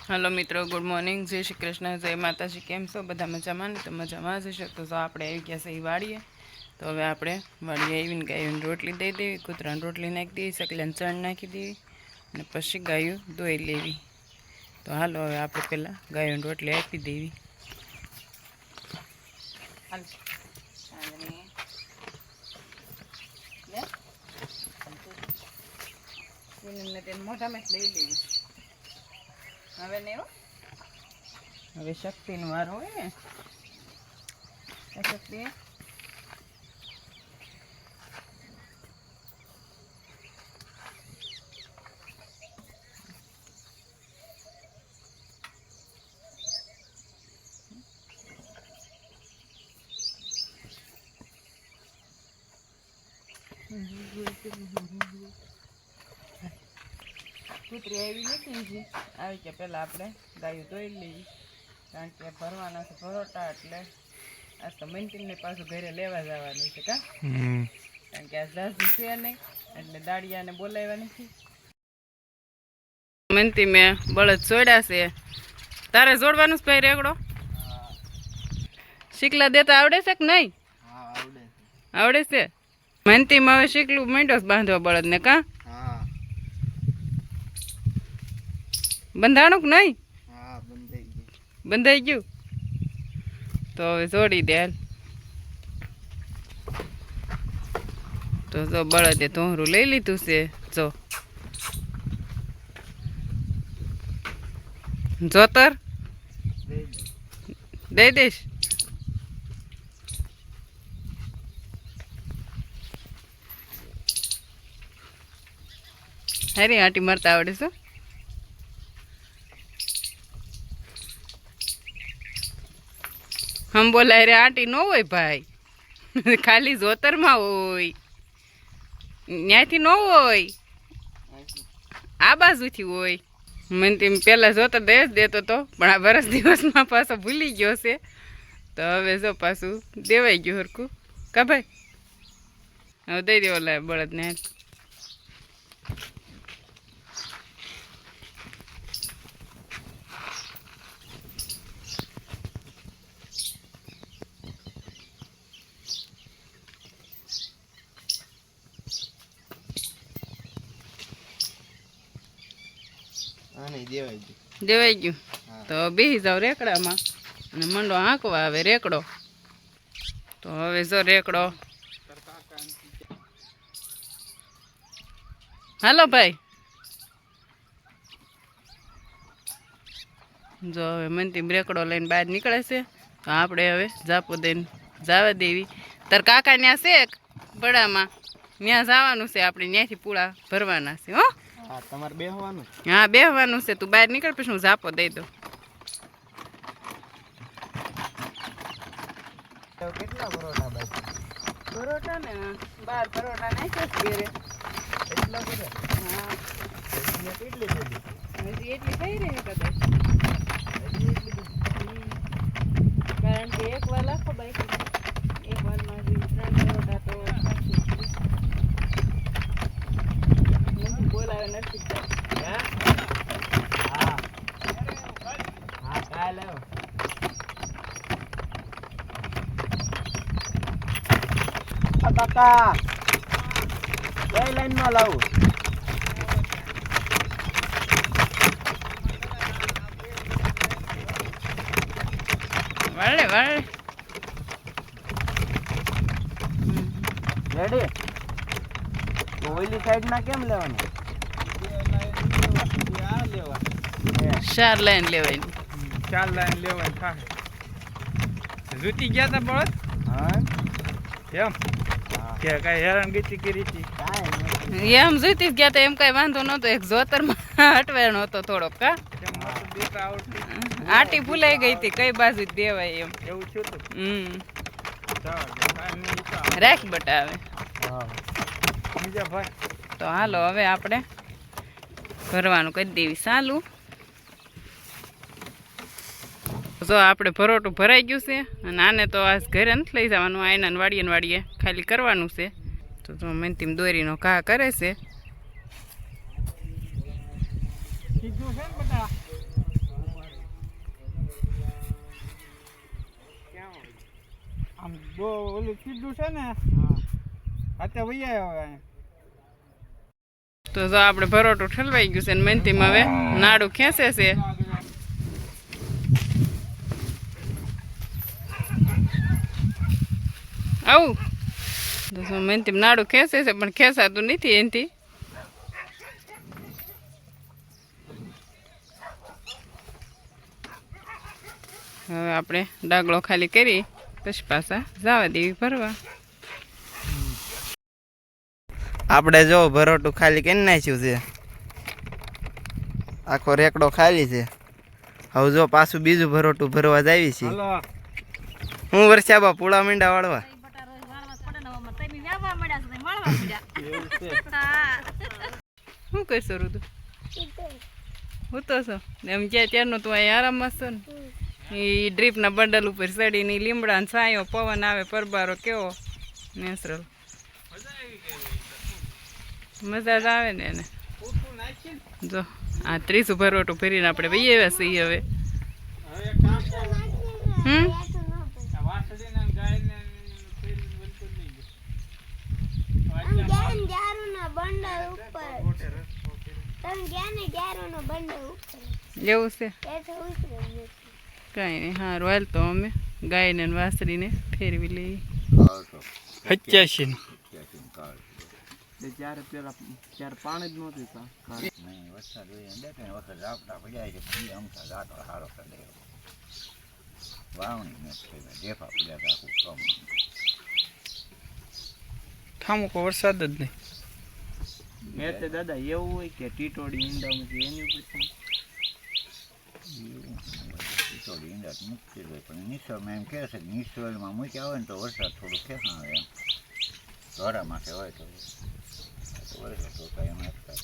Hello मित्रों, good morning, जय श्री कृष्ण, जय माताजी। केम छो बधा मजामां ने? तो मजामां ज हशो। तो जो आपणे આવી ગયા છે એ વાડીએ, તો હવે આપણે વાડીએ આવીને ગાયોને રોટલી દઈ દેવી, કૂતરાને રોટલી નાખી દેવી, સકલાને ચણ નાખી દેવી અને પછી ગાયો ધોઈ લેવી। તો હાલો હવે આપણે પહેલાં ગાયોને રોટલી આપી દેવી। હાલ મોઢામાં લઈ લેવી। હવે નહીં હો, હવે શક્તિનો વારો હોય ને, શક્તિ કૂતરી આવી નથી હજી, આવી કે પહેલાં આપણે ગાયો ધોઈ લેવી, કારણ કે ભરવાના છે પરોટા, એટલે આજ તો મંતીને પાછું ઘરે લેવા જવાનું છે કા, કારણ કે આ જાજુ છે નહીં, એટલે દાડિયાને બોલાવ્યા નથી। મંતી મેં બળદ છોડ્યા છે, તારે જોડવાનું છે ભાઈ રેગડો? શીકલા દેતા આવડે છે કે નહીં? આવડે છે। મંતીમાં હવે શીકલું માંડ્યો બાંધવા બળદને કા? બંધાણું કે નહીં? બંધાઈ ગયું, તો હવે જોડી દે હાલ। તો જો બળદે તોહરું લઈ લીધું છે, જો જોતર દઈ દઈશ। હારી આંટી મારતા આવડે છે? હમ બોલાય રે આંટી ન હોય ભાઈ, ખાલી જોતરમાં હોય, ત્યાંથી ન હોય, આ બાજુથી હોય। મને તેમ પહેલાં જોતર દઈ જ દેતો હતો, પણ આ વરસ દિવસમાં પાછો ભૂલી ગયો છે, તો હવે જો પાછું દેવાઈ ગયું હરખું કા ભાઈ? હવે દઈ દેવો લે બળદને। દેવાઈ ગયું, તો બેસી જાવ રેકડામાં અને મંડો આંકવા આવે રેકડો। તો હવે જો રેકડો, હાલો ભાઈ, જો હવે મંતી રેકડો લઈને બહાર નીકળે છે, તો આપણે હવે જાપો દઈને જવા દેવી। તાર કાકા ત્યાં છે બડામાં, ત્યાં જવાનું છે આપણે, ત્યાંથી પૂળા ભરવાના છે હો। તમારે બેહવાનું? હા બેહવાનું છે, તું બહાર નીકળ પછી હું જાપો દઈ દઉં। કેટલા પરોઠા બાકી? પરોઠા ને 12 પરોઠા નાખ્યા છે ઘરે। એટલા બધા? હા, કેટલી બધી? હજી એટલી થઈ રહી કદાચ, કારણ કે એક વાર લાખો બાકી, એક વારમાં હજી 3 પરોઠા તો બોલાવે નથી। કાકા કઈ લાઈન માં લાવું? વાળે વાળે રેડી? ઓઈલી સાઈડ ના કેમ લેવાનું? 4 લાઈન લેવાની। 4 લાઈન લેવાની થાય। જૂતી ગયા તા બળદ? હા એમ કે કઈ હેરાનગતિ કરી હતી? એમ જોઈતી જ ગયા તા, એમ કઈ વાંધો નતો, એક જોતરમાં હટવાનો હતો થોડોક કા, આટી ભૂલાઈ ગઈ હતી કઈ બાજુ દેવાય એમ, એવું થયું હતું। રાખ બટા હવે। બીજા ભાઈ તો હાલો હવે આપણે ભરવાનું કરી દેવી ચાલુ। જો આપણે ભરોટું ભરાઈ ગયું છે, અને આને તો આજ ઘરે નથી લઈ જવાનું, આયના વાડીએ ખાલી કરવાનું છે। તો જો મંતીમ દોરીનો ઘા કરે છે। બહુ ઓલું સીધું છે ને અત્યારે વૈયા આવે અહીંયા. તો જો આપણે ભરોટું ઠલવાઈ ગયું છે ને મહેનતીમાં હવે નાડું ખેંચે છે. આવું તો શું મહેનતી નાડું ખેંચે છે પણ ખેંચાતું નથી એનાથી. હવે આપણે ડાગલો ખાલી કરી પછી પાછા જવા દેવી ભરવા. આપણે જો ભરોટું ખાલી કરી નાખ્યું છે, આખો રેકડો ખાલી છે. હવે જો પાછું બીજું ભરોટું ભરવા જાવી છે. હાલો હું વર્ષાબા પૂળા મીંડા વાળવા. શું કરશો રુદુ? હું તો છો એમ ક્યાં ત્યારનો તું અહીં આરામમાં છો ને. એ ડ્રીપના બંડલ ઉપર ચડીને લીમડા ને છાંયો પવન આવે પરબારો કેવો નેચરલ મજા જ આવે ને એને. જો આ 30 ભરોટું ભરીને આપણે વહી આવ્યા છીએ હવે. એવું છે કાંઈ નહીં. સારું હાલ તો અમે ગાયને ને વાસરીને ફેરવી લઈએ. 87 ત્યારે પેલા ત્યારે પાણી જ નહોતું. ઠામુકો વરસાદ જ નહીં. મેં તો દાદા એવું હોય કે ટીટોડી ઈંડામાંથી એની ઉપર મૂકતી હોય પણ નિસળમાં એમ કહે છે કે નિસળમાં મૂક્યા હોય ને તો વરસાદ થોડું ખેંચાવે એમ ધોરા માટે હોય તો વરસાદ તો કાંઈ એમ અટકાય.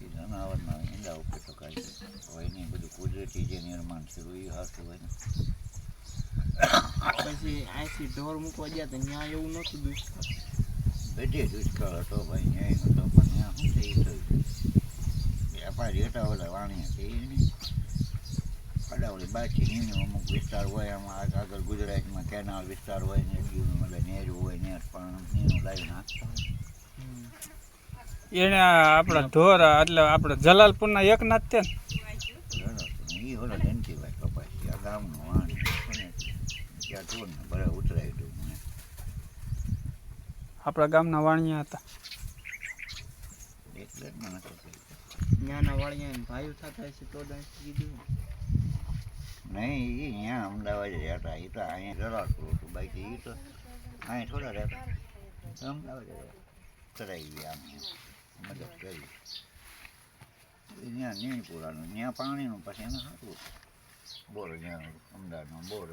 એ જનાવરના ઈંડા ઉપર તો કાંઈ હોય નહીં, બધું કુદરતી જે નિર્માણ થયું એ સાચું હોય ને. પછી અહીંથી ઢોર મૂકવા ગયા તો ત્યાં એવું નહોતું દુષ્કાળ. બધે દુષ્કાળ હતો ભાઈ, ન્યાય નહોતો પણ ત્યાં શું છે એ થયું. વેપારી હતા ઓલા વાણિયા છે એ નહીં પડાવડી બાકી નીનું અમુક વિસ્તાર હોય આમાં આગળ ગુજરાતમાં કેનાલ વિસ્તાર હોય ને મતલબ નેરું હોય ને પણ નીનું લાવી નાખતા એને આપણા ઢોર એટલે આપણે જલાલપુરના એકનાથ છે ને એ ઓલા ધનતીભાઈ કપાસ ત્યાં ગામનું વાણી ત્યાં ઢોરને બરાબર ઉતરાવી દઉં મને. આપણા ગામના વાણિયા હતા એટલે જ મને ખબર. ત્યાંના વાળિયા ભાઈઓ થતા હશે તો કીધું નહીં એ ત્યાં અમદાવાદ રહેતા એ તો અહીંયા જલાલપુર હતું બાકી એ તો અહીંયા થોડા રહેતા અમદાવાદ કરાવી ગયા આમ મદદ કરી ત્યાં નીણપુરાનું ત્યાં પાણીનું પછી એને સારું બોર ત્યાં અમદાવાદમાં બોર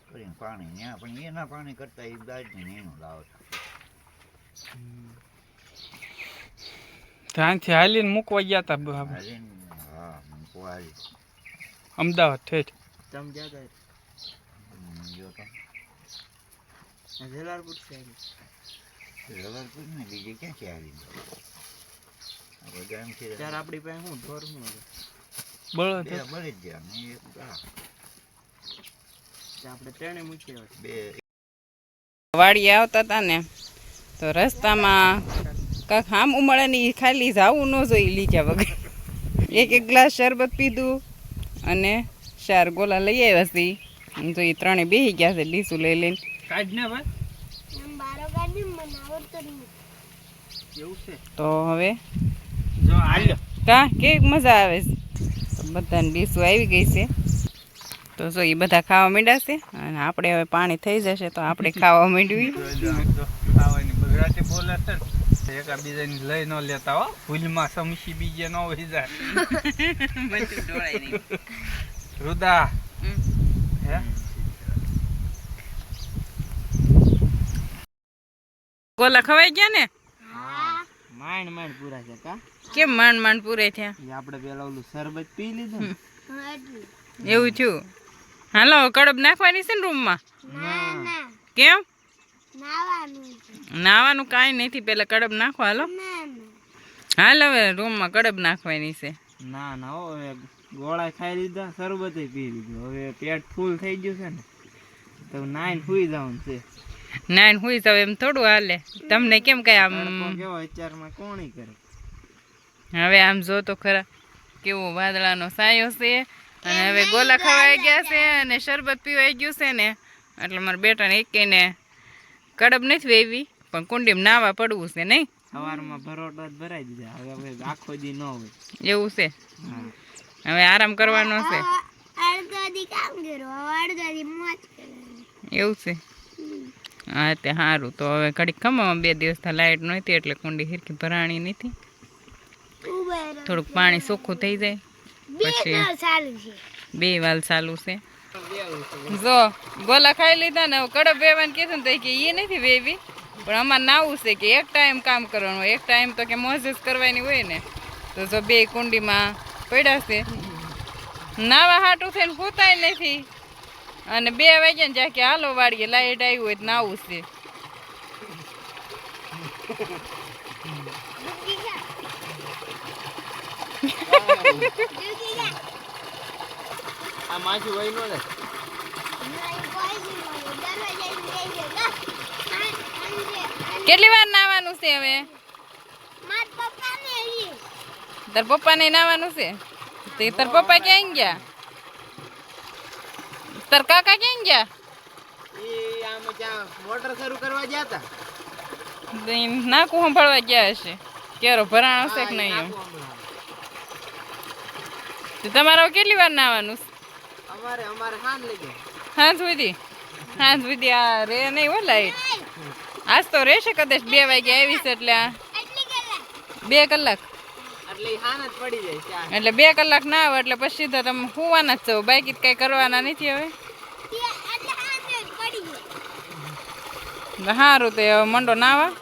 કરીને પાણી ત્યાં પણ એના પાણી કરતાં એ બાજની નીણું લાવતા. ત્યાંથી હાલીને મૂકવા ગયા હતા હા પોહારી અમદાવાદ ઠેઠ. તમે જ્યાં જો તો જલાલપુર છે જલાલપુર ને બીજે ક્યાંથી આવી આપણે ગામથી ત્યારે આપણી પાસે શું ઢોર શું હતું બળદ બે બળી જ ગયા ને એક આપણે ત્રણે મૂકી બે વાડીએ આવતા હતા ને તો રસ્તામાં કાંક આમ ઉમળાની ખાલી જાવું ન જોઈ લીધા વગર એક ગ્લાસ શરબત પીધું અને 4 ગોલા લઈ આવ્યા હતી. તો એ ત્રણે બેસી ગયા છે ડીસું લઈ લઈને. કાઢ ને ભાઈ એવું છે તો હવે જો હાલ્યો કા કેવી મજા આવે છે. તો બધાને ડીસું આવી ગઈ છે તો જો એ બધા ખાવા માંડ્યા છે અને આપણે હવે પાણી થઈ જશે તો આપણે ખાવા માંડવી. ખાવાની ગુજરાતી બોલે છે ને એકાબીજાની લઈ ન લેતા હો ભૂલમાં સમસી બીજે ન હોય જાય. રુદા હે ગોલા ખવાઈ ગયા ને? માંડ માંડ પૂરા છે કા કેમ માંડ માંડ પૂરે થયા? એ આપણે પેલા ઓલું શરબત પી લીધું ને એવું થયું. હાલો કડબ નાખવાની છે ને રૂમમાં? કેમ? નાવાનું કાંઈ નથી, પેલા કડબ નાખો. હાલો હાલ હવે રૂમમાં કડબ નાખવાની છે. ના ના હો ગોળા ખાઈ લીધા, શરબત પી લીધું. હવે પેટ ફૂલ થઈ ગયું છે ને, તો નાઈન સુઈ જવાનું છે. નાઈન હુઈ જાવ એમ થોડું હાલે. તમને કેમ કઈ આમ કેવો વિચારમાં કોણી કરે. હવે આમ જો તો ખરા કેવો વાદળાનો સાયો છે અને હવે ગોલા ખવાઈ ગયા છે અને શરબત પીવાઈ ગયું છે ને એટલે મારા બેટાને એકને કડબ નથી વેવી પણ કુંડીમાં નાવા પડવું છે નહીં. સવારમાં ભરોટા જ ભરાઈ દીધા. હવે આખો દી ન હોય એવું છે. હા. હવે આરામ કરવાનો છે એવું છે. હા તે સારું. તો હવે ઘડીક ખમામાં 2 દિવસથી લાઇટ નહોતી એટલે કુંડી હિરકી ભરાણી નથી. થોડુંક પાણી ચોખ્ખું થઈ જાય પછી 2 વાલ ચાલુ છે. જો ગોલા ખાઈ લીધા ને હવે કડબ વેવાનું કીધું ને તો કે એ નથી વેવી પણ અમારે નાવું છે કે એક ટાઈમ કામ કરવાનું હોય. એક ટાઈમ તો કે મોજેસ કરવાની હોય ને તો જો 2 કુંડીમાં પડ્યા છે. નાવા હાટું થઈને સૂતાય નથી અને 2 વાગ્યા ને જ્યાં કે હાલો વાળીએ લાઈટ આવી હોય તો નાવું છે. આ માછી વહી નો લે. કેટલી વાર નાવાનું છે હવે? તાર પપ્પાને નાવાનું છે? તે તાર પપ્પા ક્યાં ગયા? તાર કાકા ક્યાં ગયા? ઈ આમ જ્યાં મોટર શરૂ કરવા ગયા હતા. નાકું સંભાળવા ગયા હશે. કેરો ભરાણો છે કે નહીં એમ? તો તમારે હવે કેટલી વાર નાવાનું છે? અમારે હાન લઈ ગયો. સાંજ સુધી આ રે નહીં હો લાઈટ. આજ તો રહેશે કદાચ 2 વાગે આવીશ એટલે 2 કલાક એટલે હાન જ પડી જાય છે. એટલે 2 કલાક ના આવે એટલે પછી સીધા તમે સુવાના જ છો. બાકી કઈ કરવાના નથી હવે. સારું તો મંડો નાવા.